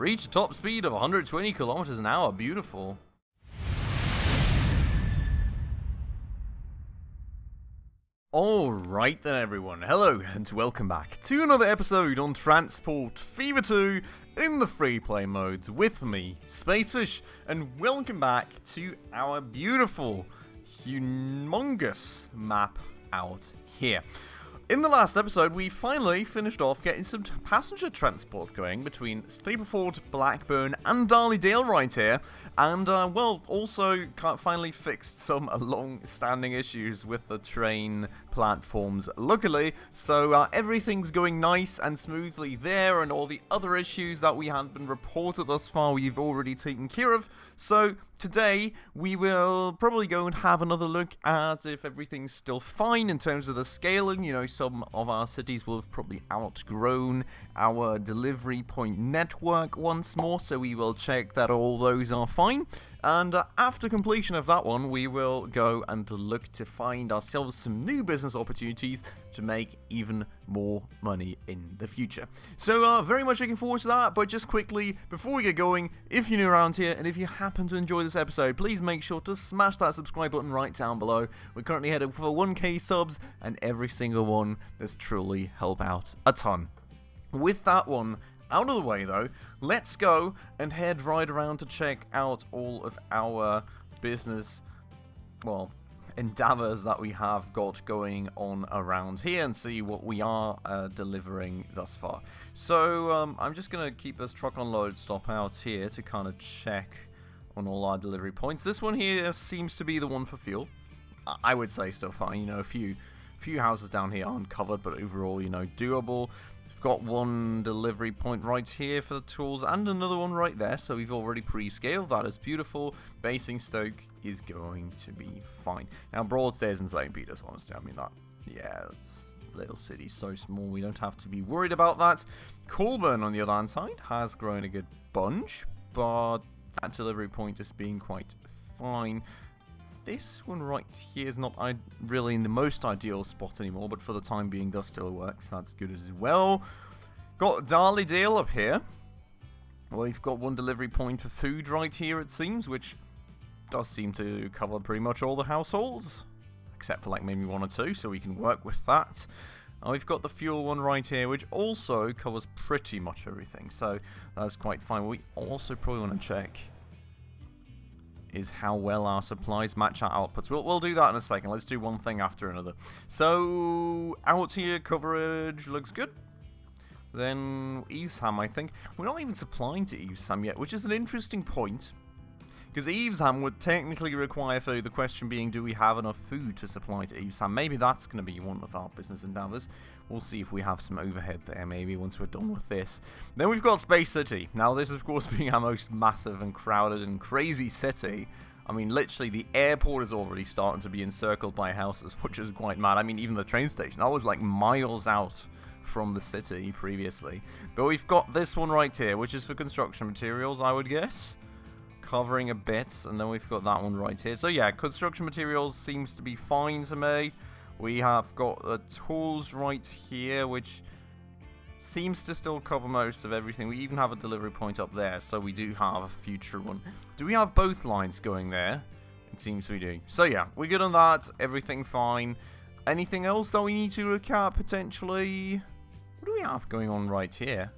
Reach a top speed of 120 kilometers an hour. Beautiful. Alright then everyone, hello and welcome back to another episode on Transport Fever 2 in the Freeplay modes with me, Spacefish, and welcome back to our beautiful, humongous map out here. In the last episode, we finally finished off getting some passenger transport going between Sleeperford, Blackburn, and Darley-Dale right here, and, well, also finally fixed some long-standing issues with the train platforms, luckily, so everything's going nice and smoothly there, and all the other issues that we had been reported thus far we've already taken care of. So today we will probably go and have another look at if everything's still fine in terms of the scaling. You know, some of our cities will have probably outgrown our delivery point network once more, so we will check that all those are fine. And after completion of that one, we will go and look to find ourselves some new business opportunities to make even more money in the future. So very much looking forward to that, but just quickly, before we get going, if you're new around here, and if you happen to enjoy this episode, please make sure to smash that subscribe button right down below. We're currently headed for 1k subs, and every single one does truly help out a ton. With that one out of the way though, let's go and head right around to check out all of our business, well, endeavors that we have got going on around here and see what we are delivering thus far. So I'm just going to keep this truck unload stop out here to kind of check on all our delivery points. This one here seems to be the one for fuel. I would say so far. You know, a few houses down here aren't covered, but overall, you know, doable. Got one delivery point right here for the tools and another one right there, so we've already pre-scaled. That is beautiful. Basingstoke is going to be fine. Now Broadstairs and St. Peter's, honestly, I mean that, yeah, it's little city, so small we don't have to be worried about that. Colburn on the other hand side has grown a good bunch, but that delivery point is being quite fine. This one right here is not really in the most ideal spot anymore, but for the time being does still work, so that's good as well. Got Darley-Dale up here. Well, we've got one delivery point for food right here, it seems, which does seem to cover pretty much all the households, except for like maybe one or two, so we can work with that. And we've got the fuel one right here, which also covers pretty much everything, so that's quite fine. We also probably want to check is how well our supplies match our outputs. We'll do that in a second. Let's do one thing after another. So, out here, coverage looks good. Then, Evesham, I think. We're not even supplying to Evesham yet, which is an interesting point. Because Evesham would technically require food. The question being, do we have enough food to supply to Evesham? Maybe that's going to be one of our business endeavors. We'll see if we have some overhead there, maybe, once we're done with this. Then we've got Space City. Now, this, of course, being our most massive and crowded and crazy city. I mean, literally, the airport is already starting to be encircled by houses, which is quite mad. I mean, even the train station, that was, like, miles out from the city previously. But we've got this one right here, which is for construction materials, I would guess. Covering a bit, and then we've got that one right here. So yeah, construction materials seems to be fine to me. We have got the tools right here, which seems to still cover most of everything. We even have a delivery point up there, so we do have a future one. Do we have both lines going there? It seems we do. So yeah, we're good on that. Everything fine. Anything else that we need to look at potentially? What do we have going on right here?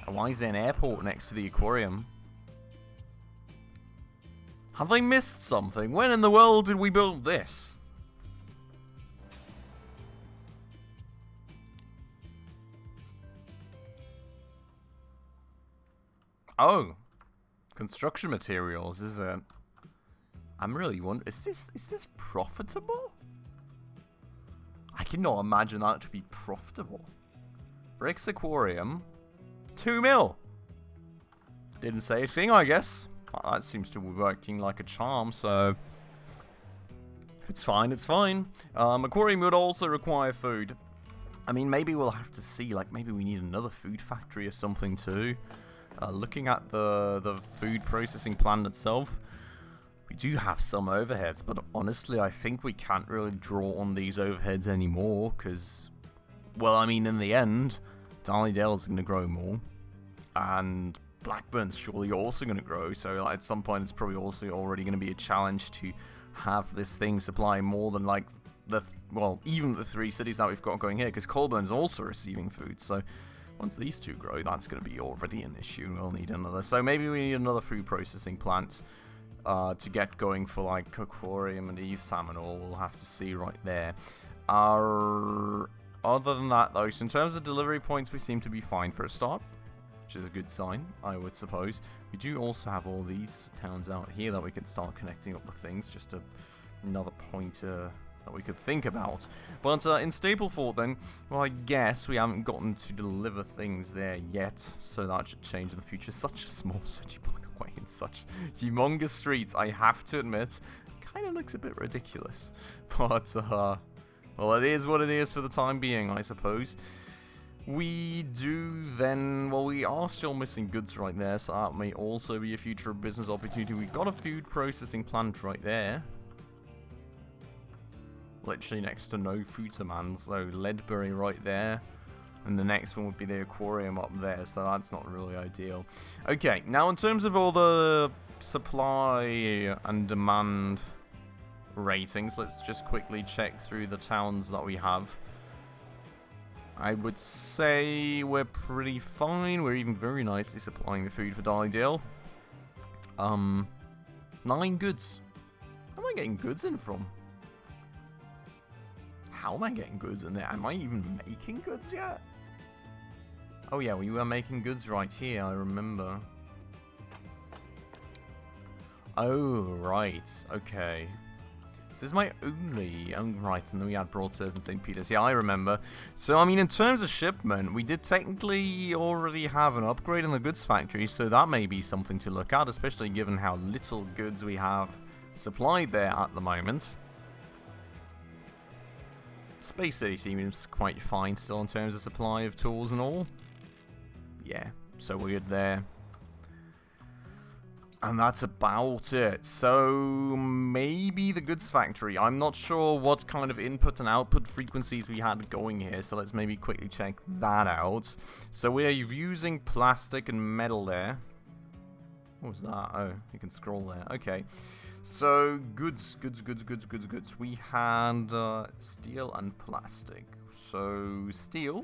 Oh, why is there an airport next to the aquarium? Have I missed something? When in the world did we build this? Oh, construction materials, is it? I'm really wondering, is this profitable? I cannot imagine that to be profitable. Bricks Aquarium, 2 mil. Didn't say a thing, I guess. That seems to be working like a charm, so it's fine, it's fine. Aquarium would also require food. I mean, maybe we'll have to see, like, maybe we need another food factory or something too. Looking at the food processing plant itself, we do have some overheads, but honestly, I think we can't really draw on these overheads anymore, because, well, I mean, in the end, Darley-Dale is going to grow more. And Blackburn's surely also going to grow, so like, at some point it's probably also already going to be a challenge to have this thing supply more than like even the 3 cities that we've got going here, because Colburn's also receiving food, so once these 2 grow, that's going to be already an issue. We'll need another, so maybe we need another food processing plant to get going for like aquarium and Eve salmon, or we'll have to see right there. Other than that though, so in terms of delivery points, we seem to be fine for a start, which is a good sign, I would suppose. We do also have all these towns out here that we could start connecting up with things, just another pointer that we could think about. But in Stapleford then, well, I guess we haven't gotten to deliver things there yet, so that should change in the future. Such a small city, by the way, in such humongous streets, I have to admit, kind of looks a bit ridiculous. But, well, it is what it is for the time being, I suppose. We do then, well, we are still missing goods right there, so that may also be a future business opportunity. We've got a food processing plant right there. Literally next to no food demand, so Ledbury right there. And the next one would be the aquarium up there, so that's not really ideal. Okay, now in terms of all the supply and demand ratings, let's just quickly check through the towns that we have. I would say we're pretty fine. We're even very nicely supplying the food for Darlingdale. 9 goods. Where am I getting goods in from? How am I getting goods in there? Am I even making goods yet? Oh yeah, we were making goods right here, I remember. Oh, right. Okay. This is my only... Oh, right, and then we had Broadstairs and St. Peter's. Yeah, I remember. So, I mean, in terms of shipment, we did technically already have an upgrade in the goods factory, so that may be something to look at, especially given how little goods we have supplied there at the moment. Space City seems quite fine still in terms of supply of tools and all. Yeah, so we're good there. And that's about it. So maybe the goods factory. I'm not sure what kind of input and output frequencies we had going here, so let's maybe quickly check that out. So we're using plastic and metal there. What was that? Oh, you can scroll there. Okay. So goods. We had steel and plastic. So steel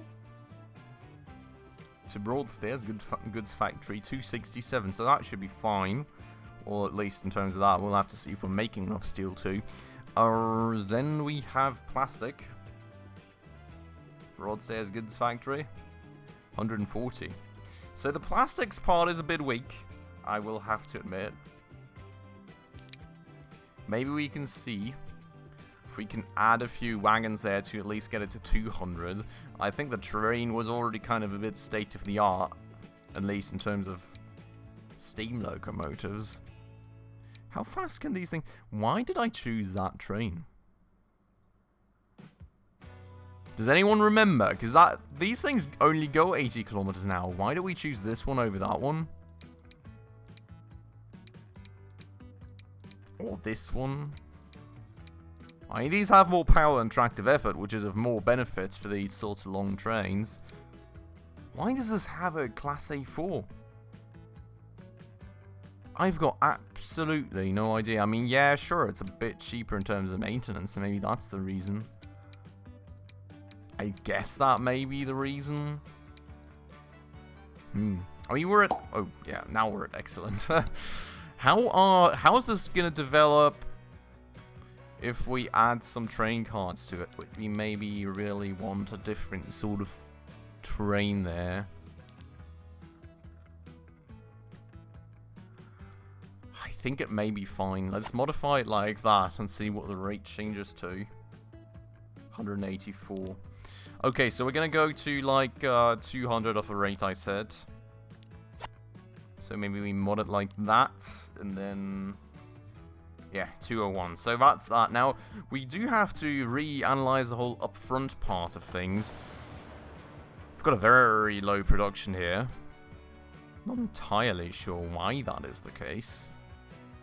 to Broadstairs, goods factory, 267, so that should be fine, or at least in terms of that. We'll have to see if we're making enough steel too. Then we have plastic, Broadstairs goods factory, 140. So the plastics part is a bit weak, I will have to admit. Maybe we can see if we can add a few wagons there to at least get it to 200. I think the train was already kind of a bit state of the art, at least in terms of steam locomotives. How fast can these things... Why did I choose that train? Does anyone remember? Because these things only go 80 kilometers an hour. Why do we choose this one over that one? Or this one? I mean, these have more power and tractive effort, which is of more benefit for these sorts of long trains. Why does this have a Class A4? I've got absolutely no idea. I mean, yeah, sure, it's a bit cheaper in terms of maintenance, so maybe that's the reason. I guess that may be the reason. I mean, we're at... Oh, yeah, now we're at excellent. How's this going to develop if we add some train cards to it? We maybe really want a different sort of train there. I think it may be fine. Let's modify it like that and see what the rate changes to. 184. Okay, so we're going to go to like 200 off a rate I said. So maybe we mod it like that, and then... Yeah, 201. So that's that. Now, we do have to reanalyze the whole upfront part of things. We've got a very low production here. Not entirely sure why that is the case.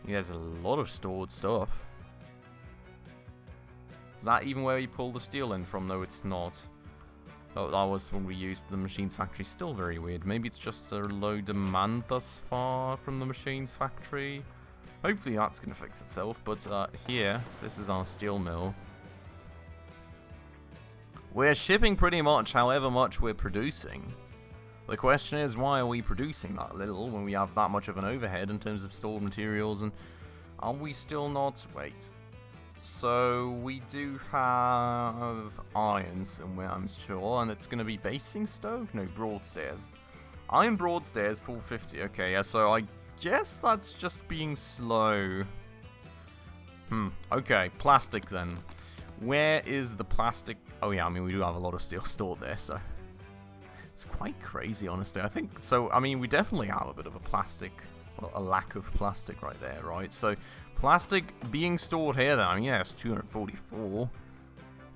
There's a lot of stored stuff. Is that even where we pull the steel in from? No, it's not. Oh, that was when we used the machines factory. Still very weird. Maybe it's just a low demand thus far from the machines factory. Hopefully that's going to fix itself. But here, this is our steel mill. We're shipping pretty much however much we're producing. The question is, why are we producing that little when we have that much of an overhead in terms of stored materials? And are we still not... Wait. So, we do have iron somewhere, I'm sure, and it's going to be basing stove? No, Broadstairs. Iron Broadstairs, full 50. Okay, yeah, so I guess that's just being slow. Okay, plastic then. Where is the plastic? Oh yeah, I mean, we do have a lot of steel stored there, so... It's quite crazy, honestly. I think, so, I mean, we definitely have a bit of a plastic... Well, a lack of plastic right there, right? So, plastic being stored here then, yes, 244.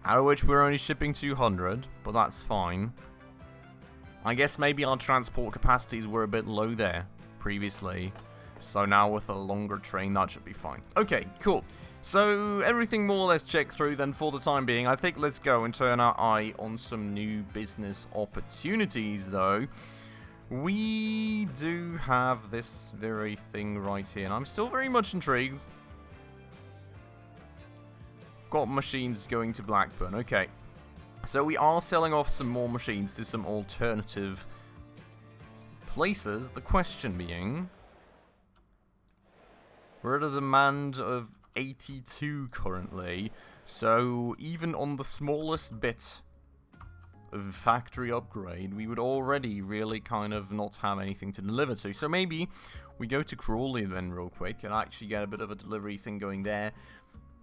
Out of which we're only shipping 200, but that's fine. I guess maybe our transport capacities were a bit low there previously. So now with a longer train, that should be fine. Okay, cool. So everything more or less checked through then for the time being. I think let's go and turn our eye on some new business opportunities though. We do have this very thing right here, and I'm still very much intrigued. I've got machines going to Blackburn. Okay. So we are selling off some more machines to some alternative places. The question being, we're at a demand of 82 currently, so even on the smallest bit of factory upgrade, we would already really kind of not have anything to deliver to. So maybe we go to Crawley then real quick and actually get a bit of a delivery thing going there.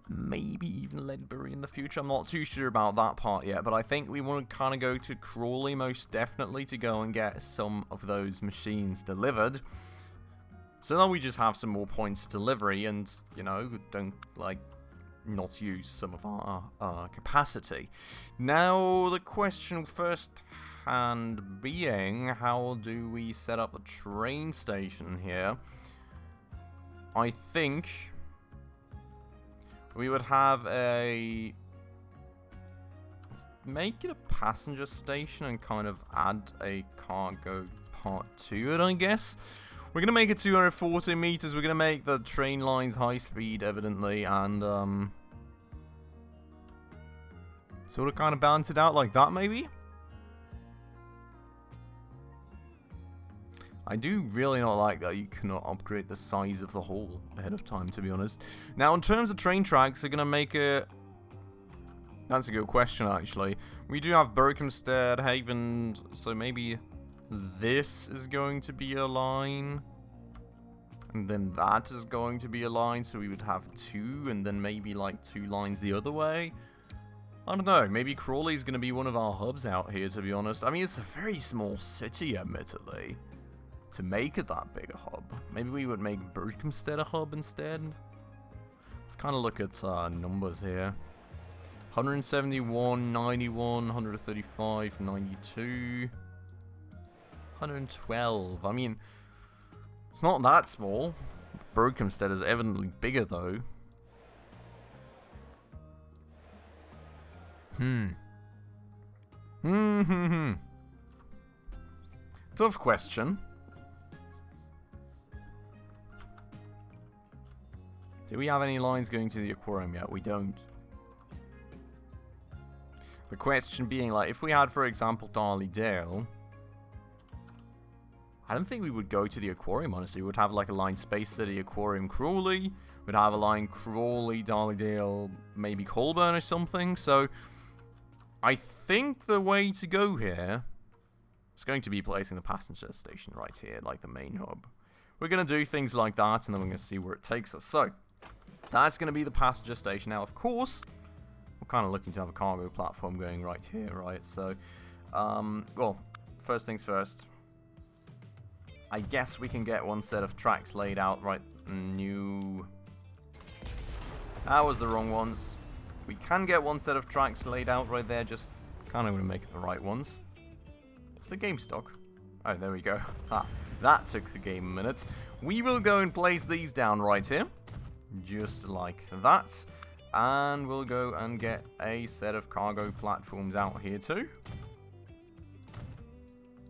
Maybe even Ledbury in the future. I'm not too sure about that part yet, but I think we want to kind of go to Crawley most definitely to go and get some of those machines delivered. So then we just have some more points of delivery and, you know, don't, like, not use some of our capacity. Now, the question first hand being, how do we set up a train station here? I think we would have a... Let's make it a passenger station and kind of add a cargo part to it, I guess. We're going to make it 240 meters. We're going to make the train lines high speed, evidently, and sort of kind of balance it out like that, maybe? I do really not like that you cannot upgrade the size of the hull ahead of time, to be honest. Now, in terms of train tracks, they're going to make it... That's a good question, actually. We do have Berkhamsted, Haven, so maybe... This is going to be a line, and then that is going to be a line, so we would have two, and then maybe like 2 lines the other way. I don't know, maybe Crawley is going to be one of our hubs out here, to be honest. I mean, it's a very small city, admittedly, to make it that big a hub. Maybe we would make Berkhamsted a hub instead. Let's kind of look at numbers here. 171, 91, 135, 92... 112. I mean, it's not that small. Berkhamsted is evidently bigger, though. Tough question. Do we have any lines going to the aquarium yet? We don't. The question being, like, if we had, for example, Darley Dale... I don't think we would go to the aquarium, honestly. We would have like a line Space City, Aquarium, Crawley. We'd have a line Crawley, Darley-Dale, maybe Colburn or something. So, I think the way to go here is going to be placing the passenger station right here, like the main hub. We're going to do things like that, and then we're going to see where it takes us. So, that's going to be the passenger station. Now, of course, we're kind of looking to have a cargo platform going right here, right? So, well, first things first. I guess we can get one set of tracks laid out right. New. That was the wrong ones. We can get one set of tracks laid out right there, just kind of going to make it the right ones. It's the game stock. Oh, there we go. Ah, that took the game a minute. We will go and place these down right here. Just like that. And we'll go and get a set of cargo platforms out here too.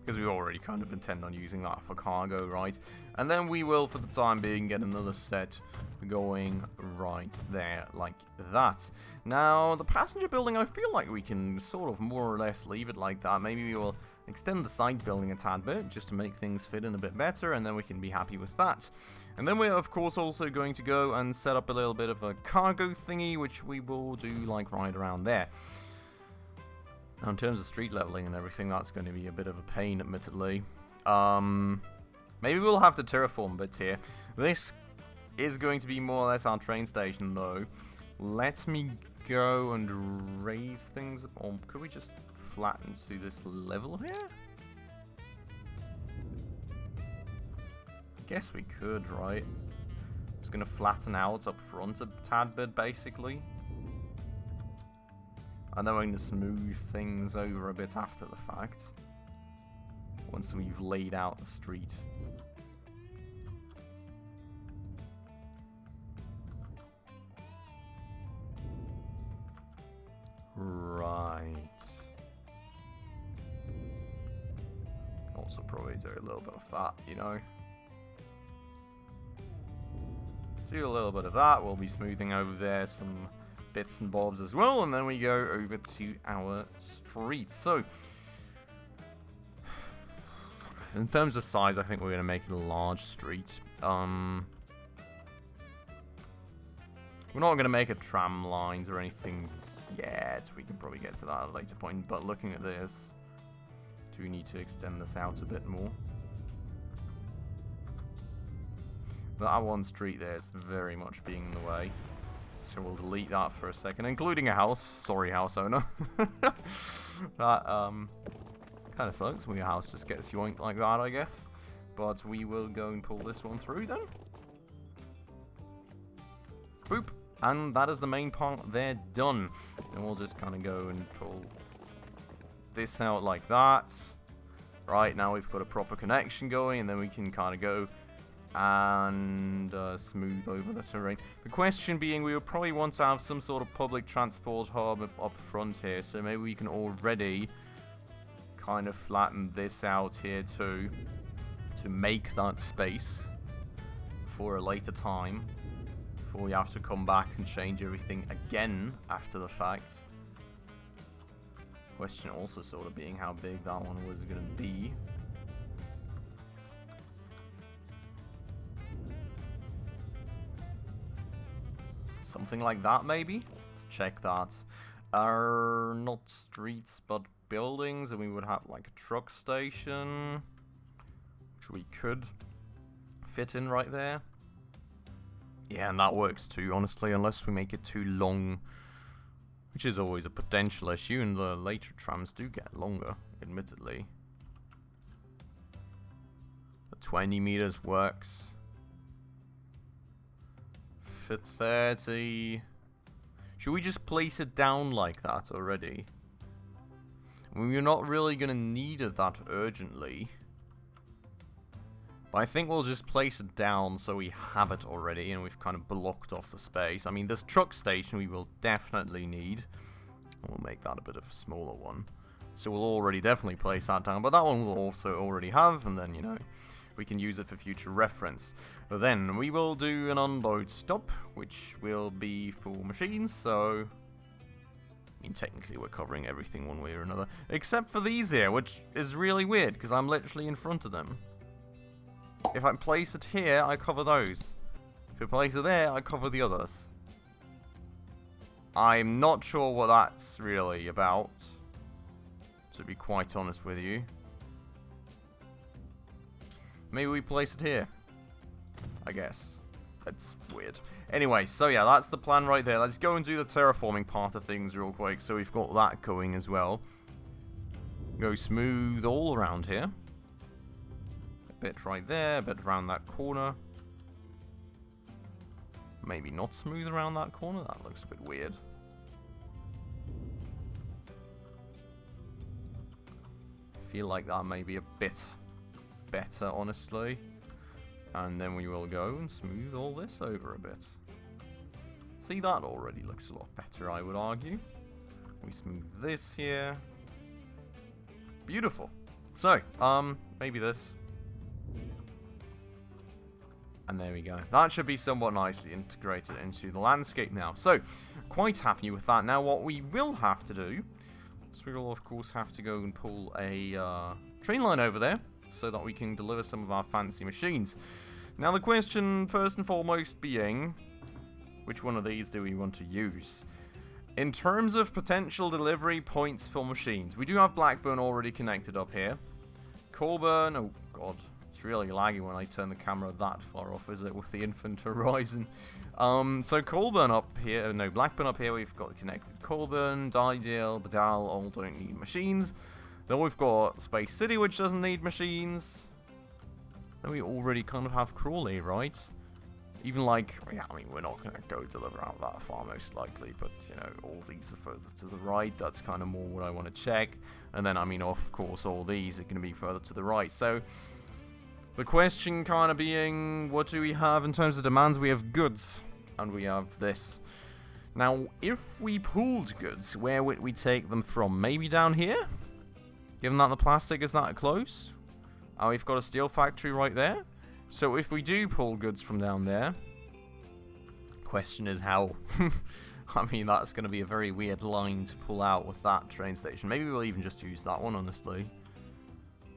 because we already kind of intend on using that for cargo, right? And then we will, for the time being, get another set going right there, like that. Now, the passenger building, I feel like we can sort of more or less leave it like that. Maybe we will extend the side building a tad bit, just to make things fit in a bit better, and then we can be happy with that. And then we're, of course, also going to go and set up a little bit of a cargo thingy, which we will do, like, right around there. Now, in terms of street leveling and everything, that's going to be a bit of a pain, admittedly. Maybe we'll have to terraform a bit here. This is going to be more or less our train station, though. Let me go and raise things up. Or could we just flatten to this level here? I guess we could, right? Just going to flatten out up front a tad bit, basically. And then we're going to smooth things over a bit after the fact. Once we've laid out the street. Right. Also probably do a little bit of that, you know. Do a little bit of that. We'll be smoothing over there some bits and bobs as well, and then we go over to our street. So, in terms of size, I think we're going to make it a large street. We're not going to make a tram lines or anything yet. We can probably get to that at a later point, but looking at this, do we need to extend this out a bit more? That one street there is very much being in the way. So we'll delete that for a second, including a house. Sorry, house owner. That kind of sucks when your house just gets yoinked like that, I guess. But we will go and pull this one through then. Boop. And that is the main part there done. And we'll just kind of go and pull this out like that. Right, now we've got a proper connection going, and then we can kind of go and smooth over the terrain. The question being, we would probably want to have some sort of public transport hub up front here, so maybe we can already kind of flatten this out here too, to make that space for a later time, before we have to come back and change everything again after the fact. Question also sort of being how big that one was going to be. Something like that, maybe? Let's check that. Not streets, but buildings, and we would have like a truck station, which we could fit in right there. Yeah, and that works too, honestly, unless we make it too long, which is always a potential issue, and the later trams do get longer, admittedly. The 20 meters works. For 30. Should we just place it down like that already? I mean, we're not really going to need it that urgently. But I think we'll just place it down so we have it already and we've kind of blocked off the space. I mean, this truck station we will definitely need. We'll make that a bit of a smaller one. So we'll already definitely place that down. But that one we'll also already have, and then, you know, we can use it for future reference. But then we will do an unload stop, which will be for machines, so I mean, technically we're covering everything one way or another, except for these here, which is really weird, because I'm literally in front of them. If I place it here, I cover those. If I place it there, I cover the others. I'm not sure what that's really about, to be quite honest with you. Maybe we place it here, I guess. It's weird. Anyway, so yeah, that's the plan right there. Let's go and do the terraforming part of things real quick, so we've got that going as well. Go smooth all around here. A bit right there, a bit around that corner. Maybe not smooth around that corner, that looks a bit weird. I feel like that may be a bit better, honestly. And then we will go and smooth all this over a bit. See, that already looks a lot better, I would argue. We smooth this here. Beautiful. So, maybe this. And there we go. That should be somewhat nicely integrated into the landscape now. So, quite happy with that. Now, what we will have to do is we will, of course, have to go and pull a train line over there so that we can deliver some of our fancy machines. Now, the question, first and foremost, being, which one of these do we want to use? In terms of potential delivery points for machines, we do have Blackburn already connected up here. Colburn, oh god, it's really laggy when I turn the camera that far off, is it, with the infant horizon. So Colburn up here, no, Blackburn up here, we've got connected Colburn, Dydale, Badal, all don't need machines. Then we've got Space City, which doesn't need machines. Then we already kind of have Crawley, right? Even like, yeah, I mean, we're not going to go deliver out that far most likely, but, you know, all these are further to the right. That's kind of more what I want to check. And then, I mean, of course, all these are going to be further to the right. So, the question kind of being, what do we have in terms of demands? We have goods, and we have this. Now, if we pooled goods, where would we take them from? Maybe down here? Given that the plastic is that close? Oh, we've got a steel factory right there. So if we do pull goods from down there, question is how. I mean, that's going to be a very weird line to pull out with that train station. Maybe we'll even just use that one, honestly.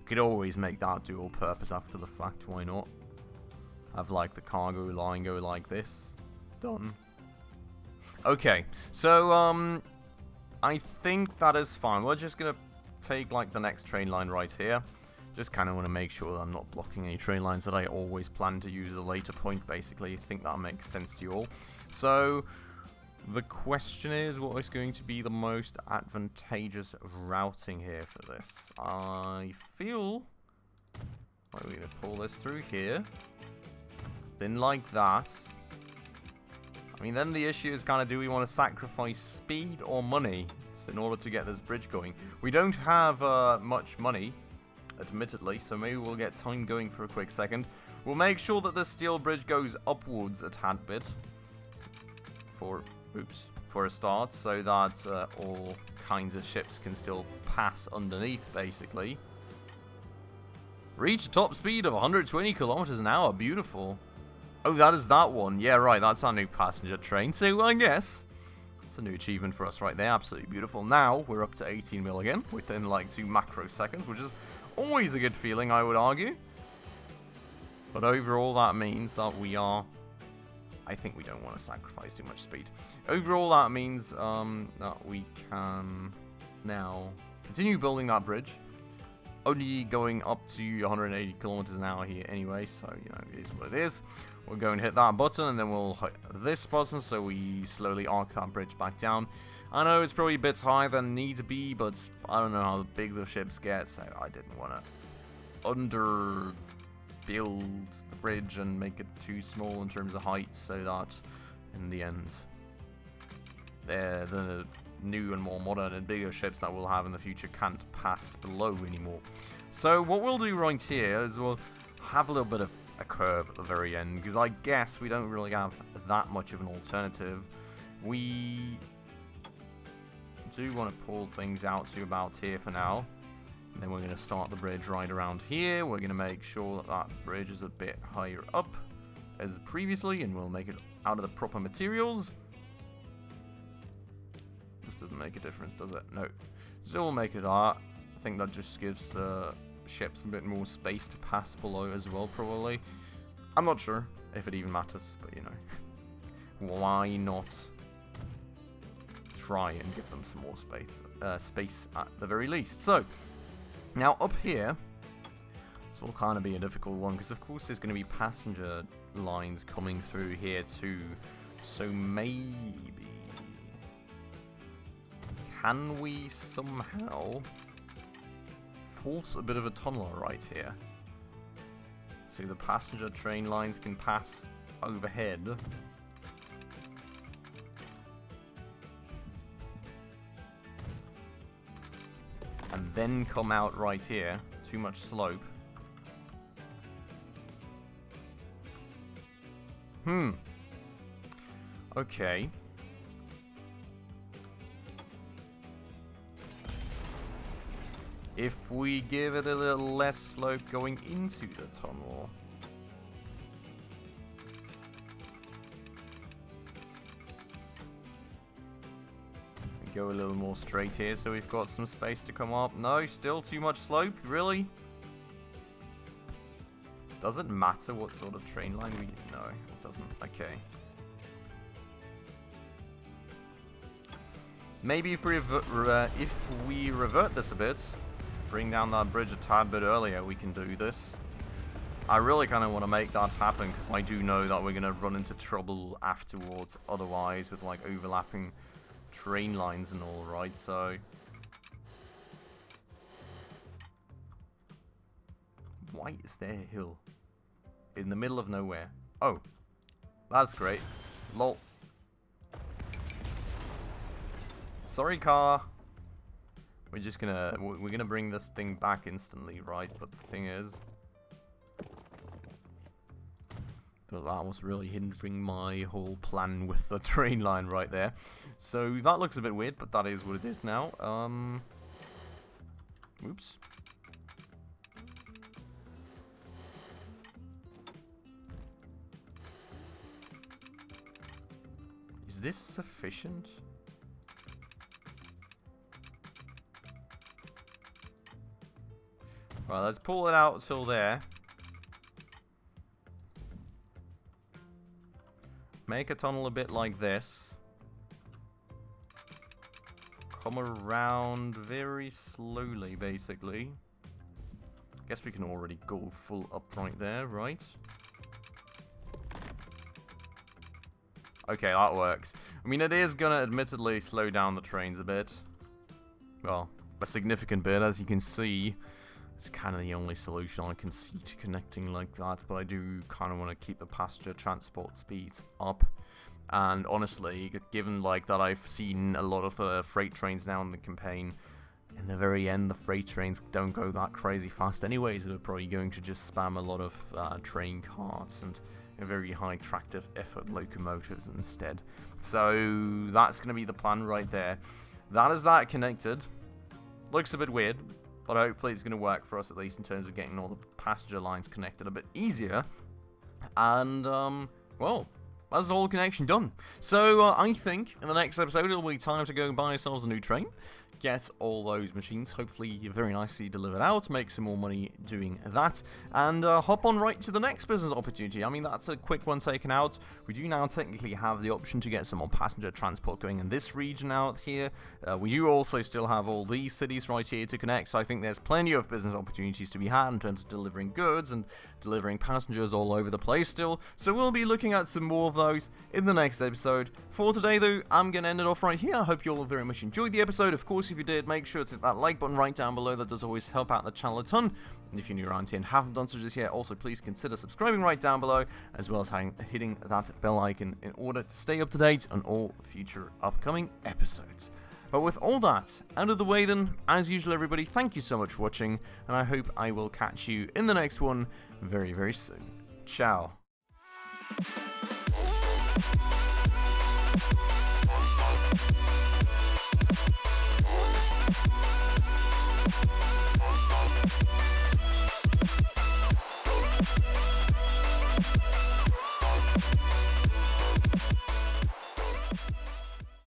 Could always make that dual purpose after the fact, why not? Have like the cargo line go like this. Done. Okay, so I think that is fine. We're just going to take like the next train line right here. Just kind of want to make sure that I'm not blocking any train lines that I always plan to use at a later point, basically. I think that makes sense to you all. So, the question is, what is going to be the most advantageous routing here for this? I feel... we're going to pull this through here. Then like that. I mean, then the issue is kind of, do we want to sacrifice speed or money in order to get this bridge going? We don't have much money, admittedly, so maybe we'll get time going for a quick second. We'll make sure that the steel bridge goes upwards a tad bit for a start, so that all kinds of ships can still pass underneath, basically. Reach a top speed of 120 kilometers an hour. Beautiful. Oh, that is that one. Yeah, right, that's our new passenger train. So I guess it's a new achievement for us right there. Absolutely beautiful. Now we're up to 18 mil again within like 2 macro seconds, which is always a good feeling, I would argue. But overall, that means that we are... I think we don't want to sacrifice too much speed. Overall, that means that we can now continue building that bridge. Only going up to 180 kilometers an hour here anyway, so, you know, it is what it is. We'll go and hit that button, and then we'll hit this button, so we slowly arc that bridge back down. I know it's probably a bit higher than need to be, but I don't know how big the ships get, so I didn't want to underbuild the bridge and make it too small in terms of height, so that in the end, the new and more modern and bigger ships that we'll have in the future can't pass below anymore. So what we'll do right here is we'll have a little bit of a curve at the very end, because I guess we don't really have that much of an alternative. We do want to pull things out to about here for now, and then we're going to start the bridge right around here. We're going to make sure that that bridge is a bit higher up as previously, and we'll make it out of the proper materials. This doesn't make a difference, does it? No. So we'll make it art. I think that just gives the ships a bit more space to pass below as well, probably. I'm not sure if it even matters, but you know, why not try and give them some more space at the very least. So now up here, this will kind of be a difficult one, because of course there's going to be passenger lines coming through here too. So maybe can we somehow force a bit of a tunnel right here, so the passenger train lines can pass overhead, and then come out right here? Too much slope. Okay. if we give it a little less slope going into the tunnel. We go a little more straight here so we've got some space to come up. No, still too much slope, really? Does it matter what sort of train line we... No, it doesn't. Okay. Maybe if we revert this a bit, bring down that bridge a tad bit earlier, we can do this. I really kind of want to make that happen because I do know that we're going to run into trouble afterwards otherwise with like overlapping train lines and all, right? So why is there a hill in the middle of nowhere? Oh, that's great. Lol. Sorry, car. We're gonna bring this thing back instantly, right? But the thing is, that was really hindering my whole plan with the train line right there. So that looks a bit weird, but that is what it is now. Oops. Is this sufficient? Right, let's pull it out till there. Make a tunnel a bit like this. Come around very slowly, basically. Guess we can already go full up right there, right? Okay, that works. I mean, it is gonna admittedly slow down the trains a bit. Well, a significant bit, as you can see. It's kind of the only solution I can see to connecting like that, but I do kind of want to keep the passenger transport speeds up. And honestly, given like that I've seen a lot of freight trains now in the campaign, in the very end the freight trains don't go that crazy fast anyways. We're probably going to just spam a lot of train carts and a very high tractive effort locomotives instead. So that's going to be the plan right there. That is that connected. Looks a bit weird, but hopefully it's going to work for us, at least in terms of getting all the passenger lines connected a bit easier. And, well, that's the whole connection done. So, I think in the next episode it'll be time to go and buy ourselves a new train. Get all those machines hopefully very nicely delivered out, make some more money doing that, and hop on right to the next business opportunity. I mean, that's a quick one taken out. We do now technically have the option to get some more passenger transport going in this region out here. We do also still have all these cities right here to connect, so I think there's plenty of business opportunities to be had in terms of delivering goods and delivering passengers all over the place still. So we'll be looking at some more of those in the next episode. For today though, I'm going to end it off right here. I hope you all very much enjoyed the episode. Of course, if you did, make sure to hit that like button right down below. That does always help out the channel a ton. And if you're new around here and haven't done so just yet, also please consider subscribing right down below, as well as hitting that bell icon in order to stay up to date on all future upcoming episodes. But with all that out of the way then, as usual everybody, thank you so much for watching, and I hope I will catch you in the next one very, very soon. Ciao.